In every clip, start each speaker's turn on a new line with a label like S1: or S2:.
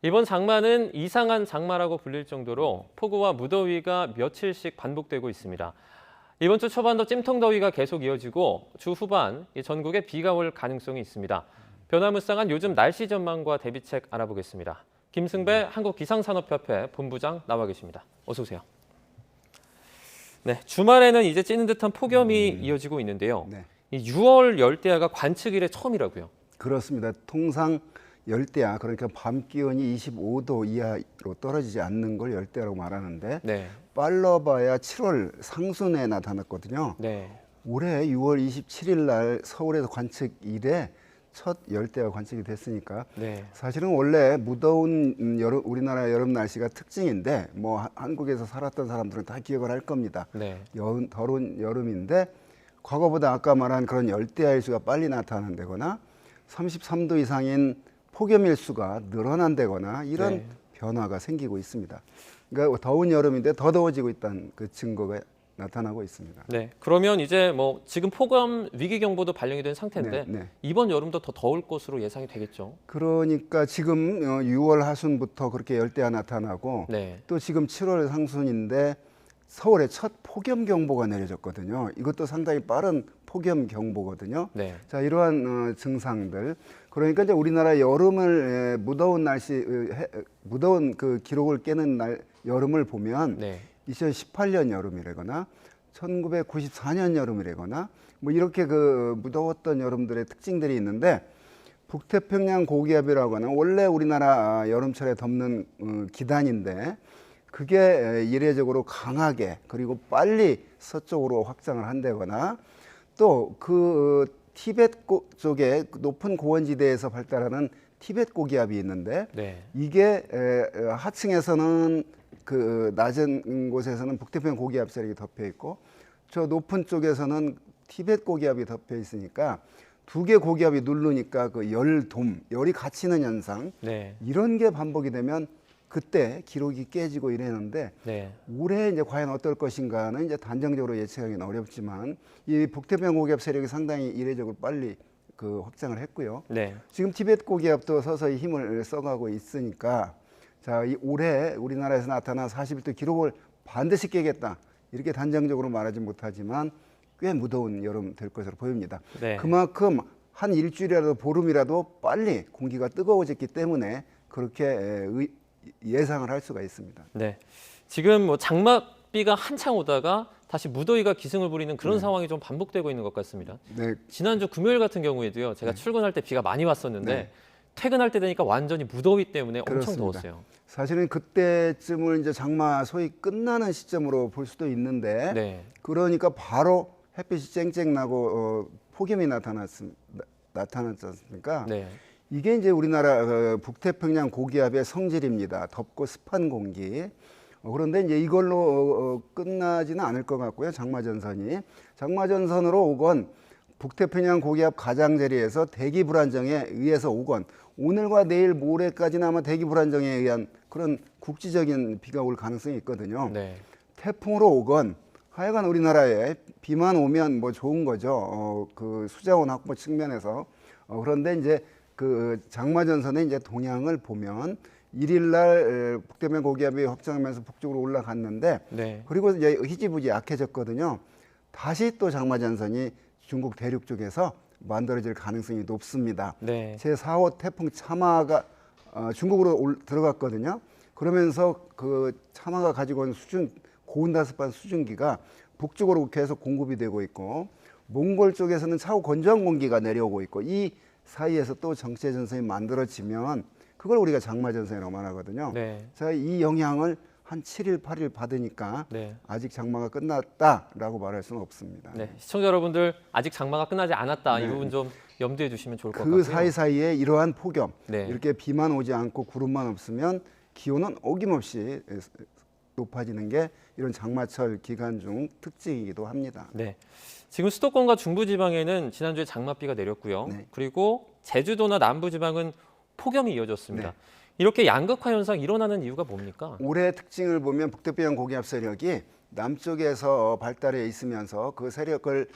S1: 이번 장마는 이상한 장마라고 불릴 정도로 폭우와 무더위가 며칠씩 반복되고 있습니다. 이번 주 초반도 찜통더위가 계속 이어지고 주 후반 전국에 비가 올 가능성이 있습니다. 변화무쌍한 요즘 날씨 전망과 대비책 알아보겠습니다. 김승배 한국기상산업협회 본부장 나와 계십니다. 어서 오세요. 네, 주말에는 이제 찌는 듯한 폭염이 이어지고 있는데요.
S2: 네.
S1: 이 6월 열대야가 관측 이래 처음이라고요.
S2: 그렇습니다. 통상 열대야, 그러니까 밤 기온이 25도 이하로 떨어지지 않는 걸 열대야라고 말하는데
S1: 네.
S2: 빨라봐야 7월 상순에 나타났거든요.
S1: 네.
S2: 올해 6월 27일 날 서울에서 관측 이래 첫 열대야가 관측이 됐으니까
S1: 네.
S2: 사실은 원래 무더운 우리나라 여름 날씨가 특징인데 뭐 한국에서 살았던 사람들은 다 기억을 할 겁니다.
S1: 네.
S2: 더운 여름인데 과거보다 아까 말한 그런 열대야 일수가 빨리 나타난다거나 33도 이상인 폭염 일수가 늘어난다거나 이런
S1: 네.
S2: 변화가 생기고 있습니다. 그러니까 더운 여름인데 더 더워지고 있다는 그 증거가 나타나고 있습니다.
S1: 네. 그러면 이제 뭐 지금 폭염 위기 경보도 발령이 된 상태인데
S2: 네.
S1: 이번 여름도 더 더울 것으로 예상이 되겠죠.
S2: 그러니까 지금 6월 하순부터 그렇게 열대야 나타나고
S1: 네.
S2: 또 지금 7월 상순인데 서울에 첫 폭염 경보가 내려졌거든요. 이것도 상당히 빠른 폭염 경보거든요.
S1: 네.
S2: 자, 이러한 증상들. 그러니까 이제 우리나라 여름을 무더운 날씨, 무더운 그 기록을 깨는 날 여름을 보면
S1: 네.
S2: 2018년 여름이라거나 1994년 여름이라거나 뭐 이렇게 그 무더웠던 여름들의 특징들이 있는데 북태평양 고기압이라고는 원래 우리나라 여름철에 덮는 기단인데 그게 이례적으로 강하게 그리고 빨리 서쪽으로 확장을 한다거나 또 그 티벳 쪽에 높은 고원지대에서 발달하는 티벳 고기압이 있는데
S1: 네.
S2: 이게 하층에서는 그 낮은 곳에서는 북태평양 고기압 세력이 덮여 있고 저 높은 쪽에서는 티벳 고기압이 덮여 있으니까 두 개 고기압이 누르니까 그 열이 갇히는 현상
S1: 네.
S2: 이런 게 반복이 되면 그때 기록이 깨지고 이랬는데
S1: 네.
S2: 올해 이제 과연 어떨 것인가는 이제 단정적으로 예측하기는 어렵지만 이 북태평양 고기압 세력이 상당히 이례적으로 빨리 그 확장을 했고요.
S1: 네.
S2: 지금 티벳 고기압도 서서히 힘을 써가고 있으니까 자, 이 올해 우리나라에서 나타난 41도 기록을 반드시 깨겠다 이렇게 단정적으로 말하지 못하지만 꽤 무더운 여름 될 것으로 보입니다.
S1: 네.
S2: 그만큼 한 일주일이라도 보름이라도 빨리 공기가 뜨거워졌기 때문에 그렇게 예상을 할 수가 있습니다.
S1: 네. 지금 뭐 장맛비가 한창 오다가 다시 무더위가 기승을 부리는 그런 상황이 좀 반복되고 있는 것 같습니다.
S2: 네,
S1: 지난주 금요일 같은 경우에도요. 제가 출근할 때 비가 많이 왔었는데
S2: 네.
S1: 퇴근할 때 되니까 완전히 무더위 때문에 엄청
S2: 그렇습니다.
S1: 더웠어요.
S2: 사실은 그때쯤을 이제 장마 소위 끝나는 시점으로 볼 수도 있는데
S1: 네.
S2: 그러니까 바로 햇빛이 쨍쨍 나고 폭염이 나타났지 않습니까?
S1: 네.
S2: 이게 이제 우리나라 북태평양 고기압의 성질입니다. 덥고 습한 공기. 그런데 이제 이걸로 끝나지는 않을 것 같고요. 장마전선이. 장마전선으로 오건 북태평양 고기압 가장자리에서 대기 불안정에 의해서 오건 오늘과 내일 모레까지는 아마 대기 불안정에 의한 그런 국지적인 비가 올 가능성이 있거든요.
S1: 네.
S2: 태풍으로 오건 하여간 우리나라에 비만 오면 뭐 좋은 거죠. 그 수자원 확보 측면에서. 그런데 이제 그 장마전선의 이제 동향을 보면 1일 날 북태평양 고기압이 확장하면서 북쪽으로 올라갔는데
S1: 네.
S2: 그리고 이제 희지부지 약해졌거든요. 다시 또 장마전선이 중국 대륙 쪽에서 만들어질 가능성이 높습니다.
S1: 네.
S2: 제4호 태풍 차마가 중국으로 들어갔거든요. 그러면서 그 차마가 가지고 온 고온다습한 수증기가 북쪽으로 계속 공급이 되고 있고 몽골 쪽에서는 차후 건조한 공기가 내려오고 있고 이 사이에서 또 정체전선이 만들어지면 그걸 우리가 장마전선이라고 말하거든요.
S1: 네.
S2: 자, 이 영향을 한 7일, 8일 받으니까
S1: 네.
S2: 아직 장마가 끝났다라고 말할 수는 없습니다.
S1: 네. 시청자 여러분들 아직 장마가 끝나지 않았다.
S2: 네.
S1: 이 부분 좀 염두에 두시면 좋을 것
S2: 그
S1: 같고요.
S2: 사이사이에 이러한 폭염,
S1: 네.
S2: 이렇게 비만 오지 않고 구름만 없으면 기온은 어김없이 높아지는 게 이런 장마철 기간 중 특징이기도 합니다.
S1: 네. 지금 수도권과 중부지방에는 지난주에 장맛비가 내렸고요.
S2: 네.
S1: 그리고 제주도나 남부지방은 폭염이 이어졌습니다.
S2: 네.
S1: 이렇게 양극화 현상 일어나는 이유가 뭡니까?
S2: 올해 특징을 보면 북태평양 고기압 세력이 남쪽에서 발달해 있으면서 그 세력을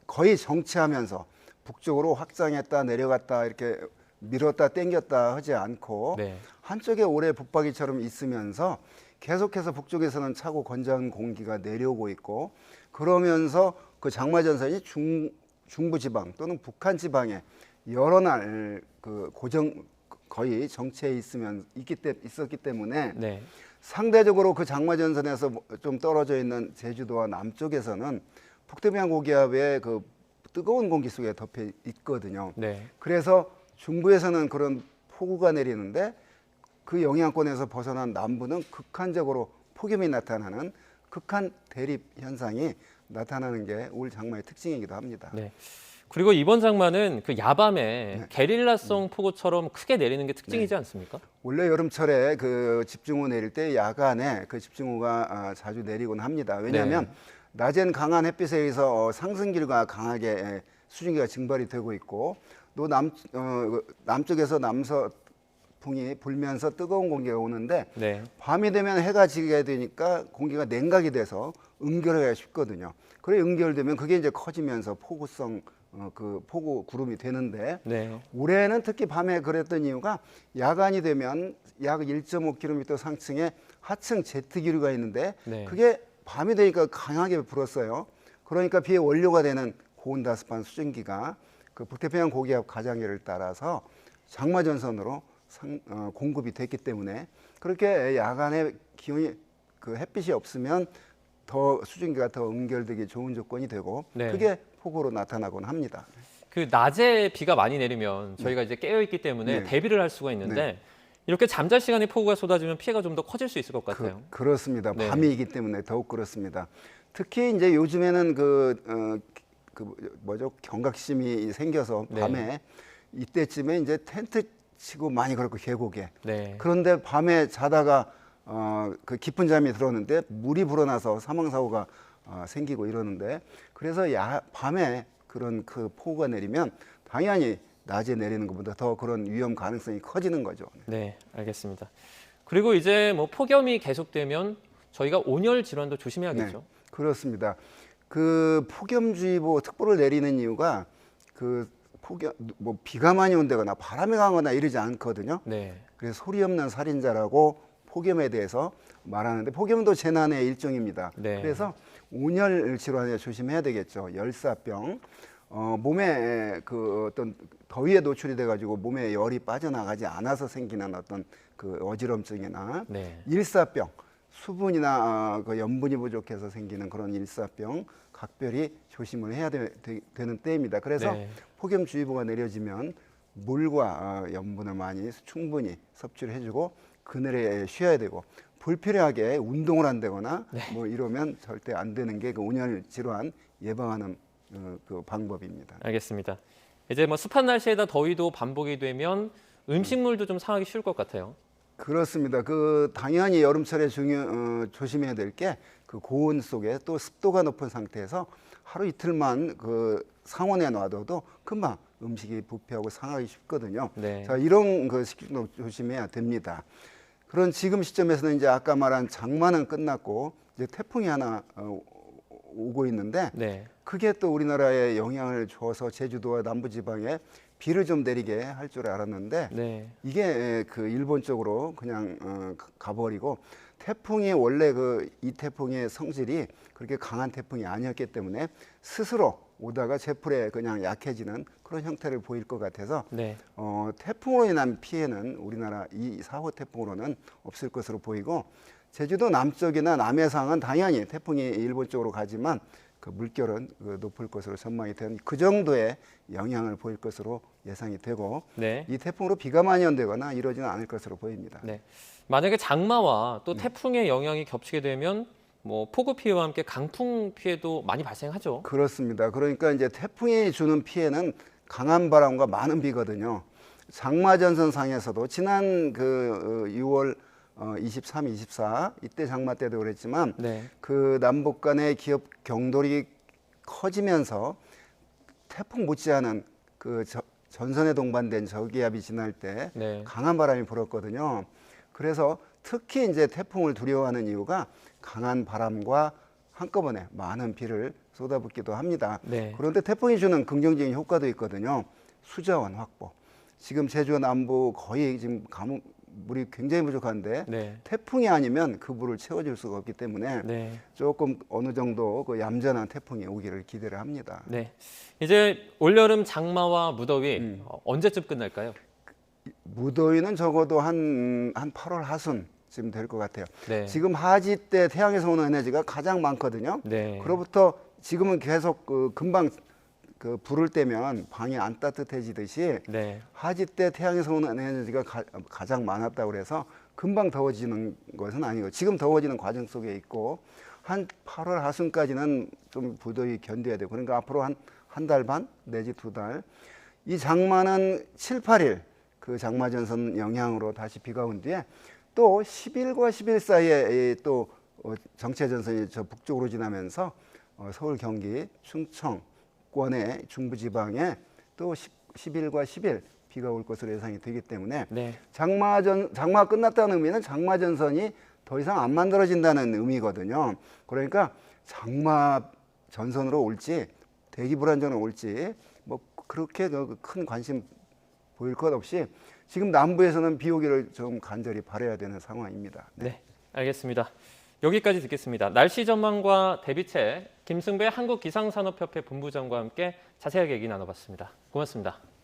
S2: 거의 정체하면서 북쪽으로 확장했다 내려갔다 이렇게 밀었다 당겼다 하지 않고
S1: 네.
S2: 한쪽에 오래 붙박이처럼 있으면서 계속해서 북쪽에서는 차고 건조한 공기가 내려오고 있고 그러면서 그 장마전선이 중부 지방 또는 북한 지방에 여러 날 그 고정 거의 정체해 있었기 때문에
S1: 네.
S2: 상대적으로 그 장마전선에서 좀 떨어져 있는 제주도와 남쪽에서는 북태평양 고기압의 그 뜨거운 공기 속에 덮여 있거든요.
S1: 네.
S2: 그래서 중부에서는 그런 폭우가 내리는데 그 영향권에서 벗어난 남부는 극한적으로 폭염이 나타나는 극한 대립 현상이 나타나는 게 올 장마의 특징이기도 합니다.
S1: 네. 그리고 이번 장마는 그 야밤에 게릴라성 폭우처럼 크게 내리는 게 특징이지 않습니까?
S2: 원래 여름철에 그 집중호 내릴 때 야간에 그 집중호가 자주 내리곤 합니다. 왜냐하면 낮엔 강한 햇빛에 의해서 상승기류가 강하게 수증기가 증발이 되고 있고 또 남쪽에서 남서풍이 불면서 뜨거운 공기가 오는데
S1: 네.
S2: 밤이 되면 해가 지게 되니까 공기가 냉각이 돼서 응결하기가 쉽거든요. 그래 응결되면 그게 이제 커지면서 폭우성 그 폭우 구름이 되는데
S1: 네.
S2: 올해는 특히 밤에 그랬던 이유가 야간이 되면 약 1.5km 상층에 하층 제트 기류가 있는데
S1: 네.
S2: 그게 밤이 되니까 강하게 불었어요. 그러니까 비의 원료가 되는 고온다습한 수증기가 그 북태평양 고기압 가장계를 따라서 장마전선으로 공급이 됐기 때문에 그렇게 야간에 기온이 그 햇빛이 없으면 더 수증기가 더 응결되기 좋은 조건이 되고
S1: 네.
S2: 그게 폭우로 나타나곤 합니다.
S1: 그 낮에 비가 많이 내리면 저희가 이제 깨어 있기 때문에
S2: 네.
S1: 대비를 할 수가 있는데 이렇게 잠잘 시간에 폭우가 쏟아지면 피해가 좀 더 커질 수 있을 것 같아요.
S2: 그렇습니다.
S1: 네.
S2: 밤이기 때문에 더욱 그렇습니다. 특히 이제 요즘에는 경각심이 생겨서
S1: 네.
S2: 밤에 이때쯤에 이제 텐트 치고 많이 그렇고 계곡에
S1: 네.
S2: 그런데 밤에 자다가 그 깊은 잠이 들었는데 물이 불어나서 사망 사고가 생기고 이러는데 그래서 밤에 그런 그 폭우가 내리면 당연히 낮에 내리는 것보다 더 그런 위험 가능성이 커지는 거죠.
S1: 네, 알겠습니다. 그리고 이제 뭐 폭염이 계속되면 저희가 온열 질환도 조심해야겠죠.
S2: 네, 그렇습니다. 그 폭염주의보 특보를 내리는 이유가 그 뭐 비가 많이 온다거나 바람이 강하거나 이러지 않거든요.
S1: 네.
S2: 그래서 소리 없는 살인자라고 폭염에 대해서 말하는데 폭염도 재난의 일종입니다.
S1: 네.
S2: 그래서 온열 질환에 조심해야 되겠죠. 열사병, 몸에 그 어떤 더위에 노출이 돼가지고 몸에 열이 빠져나가지 않아서 생기는 어떤 그 어지럼증이나
S1: 네.
S2: 일사병, 수분이나 그 염분이 부족해서 생기는 그런 일사병 각별히 조심을 해야 되는 때입니다. 그래서
S1: 네.
S2: 폭염주의보가 내려지면 물과 염분을 많이 충분히 섭취를 해주고 그늘에 쉬어야 되고 불필요하게 운동을 한다거나 뭐 이러면 절대 안 되는 게 그 온열 질환 예방하는 그 방법입니다.
S1: 알겠습니다. 이제 뭐 습한 날씨에다 더위도 반복이 되면 음식물도 좀 상하기 쉬울 것 같아요.
S2: 그렇습니다. 그 당연히 여름철에 조심해야 될 게 그 고온 속에 또 습도가 높은 상태에서 하루 이틀만 그 상온에 놔둬도 금방 음식이 부패하고 상하기 쉽거든요.
S1: 네.
S2: 자, 이런 그 식중독 조심해야 됩니다. 그런 지금 시점에서는 이제 아까 말한 장마는 끝났고 이제 태풍이 하나 오고 있는데
S1: 네.
S2: 그게 또 우리나라에 영향을 줘서 제주도와 남부지방에 비를 좀 내리게 할 줄 알았는데
S1: 네.
S2: 이게 그 일본 쪽으로 그냥 가버리고 태풍이 원래 이 태풍의 성질이 그렇게 강한 태풍이 아니었기 때문에 스스로 오다가 제풀에 그냥 약해지는 그런 형태를 보일 것 같아서
S1: 네.
S2: 태풍으로 인한 피해는 우리나라 이 4호 태풍으로는 없을 것으로 보이고 제주도 남쪽이나 남해상은 당연히 태풍이 일본 쪽으로 가지만 그 물결은 높을 것으로 전망이 된 그 정도의 영향을 보일 것으로 예상이 되고
S1: 네.
S2: 이 태풍으로 비가 많이 온다거나 이러지는 않을 것으로 보입니다.
S1: 네. 만약에 장마와 또 태풍의 영향이 겹치게 되면 뭐 폭우 피해와 함께 강풍 피해도 많이 발생하죠.
S2: 그렇습니다. 그러니까 이제 태풍이 주는 피해는 강한 바람과 많은 비거든요. 장마전선 상에서도 지난 그 6월 23, 24 이때 장마 때도 그랬지만
S1: 네.
S2: 그 남북 간의 기업 경돌이 커지면서 태풍 못지않은 그 전선에 동반된 저기압이 지날 때
S1: 네.
S2: 강한 바람이 불었거든요. 그래서 특히 이제 태풍을 두려워하는 이유가 강한 바람과 한꺼번에 많은 비를 쏟아붓기도 합니다.
S1: 네.
S2: 그런데 태풍이 주는 긍정적인 효과도 있거든요. 수자원 확보. 지금 제주 남부 거의 지금 물이 굉장히 부족한데
S1: 네.
S2: 태풍이 아니면 그 물을 채워줄 수가 없기 때문에
S1: 네.
S2: 조금 어느 정도 그 얌전한 태풍이 오기를 기대를 합니다.
S1: 네. 이제 올여름 장마와 무더위 언제쯤 끝날까요?
S2: 무더위는 적어도 한 8월 하순쯤 될 것 같아요.
S1: 네.
S2: 지금 하지 때 태양에서 오는 에너지가 가장 많거든요.
S1: 네.
S2: 그로부터 지금은 계속 금방 불을 떼면 방이 안 따뜻해지듯이
S1: 네.
S2: 하지 때 태양에서 오는 에너지가 가장 많았다고 그래서 금방 더워지는 것은 아니고 지금 더워지는 과정 속에 있고 한 8월 하순까지는 좀 무더위 견뎌야 되고 그러니까 앞으로 한 달 반 내지 2달 이 장마는 7, 8일 그 장마전선 영향으로 다시 비가 온 뒤에 또 10일과 10일 사이에 또 정체전선이 저 북쪽으로 지나면서 서울, 경기, 충청권의 중부지방에 또 10일과 10일 비가 올 것으로 예상이 되기 때문에
S1: 네.
S2: 장마가 끝났다는 의미는 장마전선이 더 이상 안 만들어진다는 의미거든요. 그러니까 장마 전선으로 올지 대기 불안정으로 올지 뭐 그렇게 큰 관심 보일 것 없이 지금 남부에서는 비 오기를 좀 간절히 바라야 되는 상황입니다.
S1: 네. 알겠습니다. 여기까지 듣겠습니다. 날씨 전망과 대비책 김승배 한국기상산업협회 본부장과 함께 자세하게 얘기 나눠봤습니다. 고맙습니다.